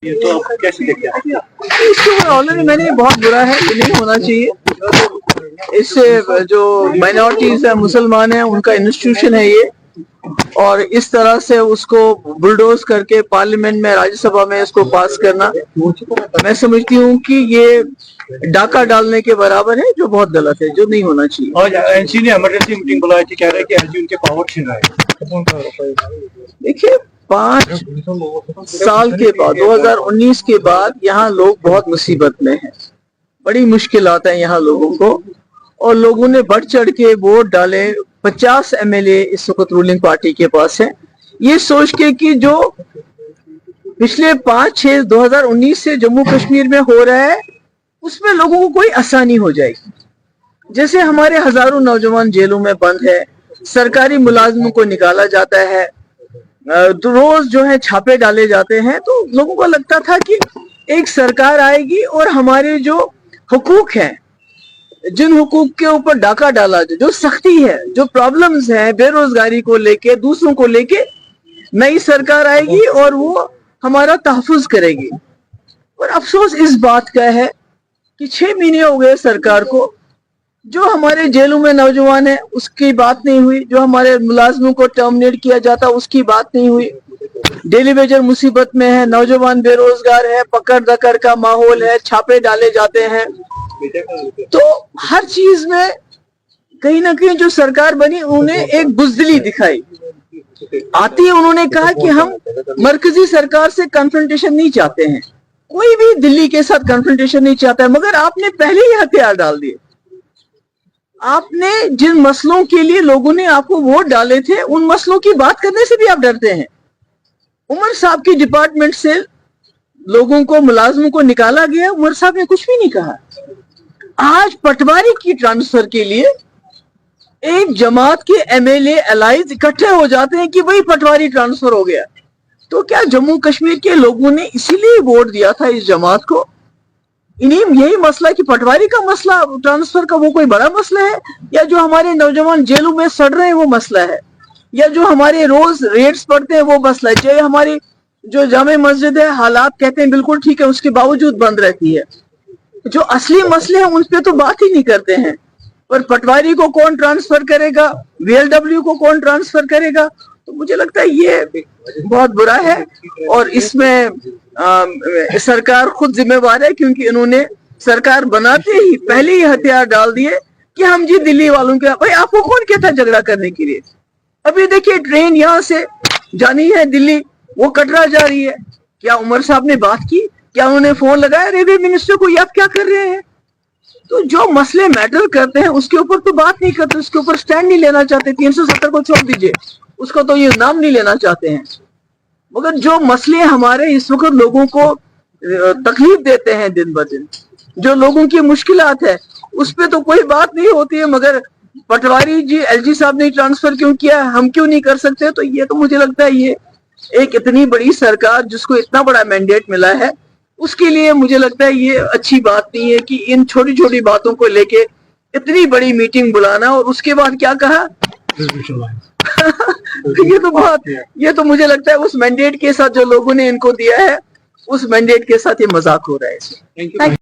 ये तो आप कैसे देखते हैं? इसको ऑलरेडी मैंने बहुत बुरा है, ये नहीं होना चाहिए। इससे जो माइनॉरिटीज है, मुसलमान है, उनका इंस्टीट्यूशन है ये, और इस तरह से उसको बुलडोज करके पार्लियामेंट में, राज्यसभा में इसको पास करना, मैं समझती हूँ कि ये डाका डालने के बराबर है, जो बहुत गलत है, जो नहीं होना चाहिए। और एनसी ने इमरजेंसी मीटिंग बुलाई थी, कह रहे हैं कि एलजी उनके पावर छीन रहा है। देखिए, 5 साल के बाद, 2019 के बाद यहाँ लोग बहुत मुसीबत में हैं, बड़ी मुश्किल आता है यहाँ लोगों को, और लोगों ने बढ़ चढ़ के वोट डाले। 50 एमएलए इस वक्त रूलिंग पार्टी के पास है, ये सोच के कि जो पिछले 5-6 2019 से जम्मू कश्मीर में हो रहा है उसमें लोगों को कोई आसानी हो जाएगी। जैसे हमारे हजारों नौजवान जेलों में बंद है, सरकारी मुलाजिमों को निकाला जाता है, रोज जो है छापे डाले जाते हैं, तो लोगों को लगता था कि एक सरकार आएगी और हमारे जो हुकूक हैं, जिन हुकूक के ऊपर डाका डाला, जो सख्ती है, जो प्रॉब्लम्स हैं बेरोजगारी को लेके, दूसरों को लेके, नई सरकार आएगी और वो हमारा तहफ़्फ़ुज़ करेगी। और अफसोस इस बात का है कि 6 महीने हो गए सरकार को, जो हमारे जेलों में नौजवान है उसकी बात नहीं हुई, जो हमारे मुलाजमों को टर्मिनेट किया जाता उसकी बात नहीं हुई। डेली वेजर मुसीबत में है, नौजवान बेरोजगार है, पकड़ दकड़ का माहौल है, छापे डाले जाते हैं। तो हर चीज में कहीं ना कहीं जो सरकार बनी उन्होंने एक बुज़दिली दिखाई। आती है उन्होंने कहा कि हम मरकजी सरकार से कन्फ्रंटेशन नहीं चाहते हैं, कोई भी दिल्ली के साथ कन्फ्रंटेशन नहीं चाहता है, मगर आपने पहले ही हथियार डाल दिए। आपने जिन मसलों के लिए लोगों ने आपको वोट डाले थे, उन मसलों की बात करने से भी आप डरते हैं। उमर साहब की डिपार्टमेंट से लोगों को, मुलाजमों को निकाला गया, उमर साहब ने कुछ भी नहीं कहा। आज पटवारी की ट्रांसफर के लिए एक जमात के एमएलए एलाइज इकट्ठे हो जाते हैं कि वही पटवारी ट्रांसफर हो गया। तो क्या जम्मू कश्मीर के लोगों ने इसीलिए वोट दिया था इस जमात को? इन्हीं यही मसला कि पटवारी का मसला, ट्रांसफर का, वो कोई बड़ा मसला है? या जो हमारे नौजवान जेलों में सड़ रहे हैं वो मसला है? या जो हमारे रोज रेट्स पड़ते हैं वो मसला है? चाहे हमारी जो जामे मस्जिद है, हालात कहते हैं बिल्कुल ठीक है, उसके बावजूद बंद रहती है। जो असली मसले हैं उन पे तो बात ही नहीं करते हैं। पर पटवारी को कौन ट्रांसफर करेगा, वीएलडब्ल्यू को कौन ट्रांसफर करेगा? तो मुझे लगता है ये बहुत बुरा है, और इसमें सरकार खुद जिम्मेवार है, क्योंकि इन्होंने सरकार बनाते ही पहले ही हथियार डाल दिए कि हम जी दिल्ली वालों के। भाई, आपको कौन कहता है झगड़ा करने के लिए? अभी देखिए, ट्रेन यहाँ से जानी है दिल्ली, वो कटरा जा रही है। क्या उमर साहब ने बात की? क्या उन्होंने फोन लगाया रेलवे मिनिस्टर को, ये आप क्या कर रहे हैं? तो जो मसले मैटर करते हैं उसके ऊपर तो बात नहीं करते, उसके ऊपर स्टैंड नहीं लेना चाहते। 370 को छोड़ दीजिए, उसका तो ये नाम नहीं लेना चाहते हैं। मगर जो मसले हमारे इस वक्त लोगों को तकलीफ देते हैं दिन ब दिन, जो लोगों की मुश्किलात है, उस पर तो कोई बात नहीं होती है। मगर पटवारी जी, एलजी साहब ने ट्रांसफर क्यों किया, हम क्यों नहीं कर सकते? तो ये तो मुझे लगता है ये एक इतनी बड़ी सरकार जिसको इतना बड़ा मैंडेट मिला है, उसके लिए मुझे लगता है ये अच्छी बात नहीं है कि इन छोटी छोटी बातों को लेके इतनी बड़ी मीटिंग बुलाना, और उसके बाद क्या कहा? ये तो मुझे लगता है उस मैंडेट के साथ जो लोगों ने इनको दिया है, उस मैंडेट के साथ ये मजाक हो रहा है।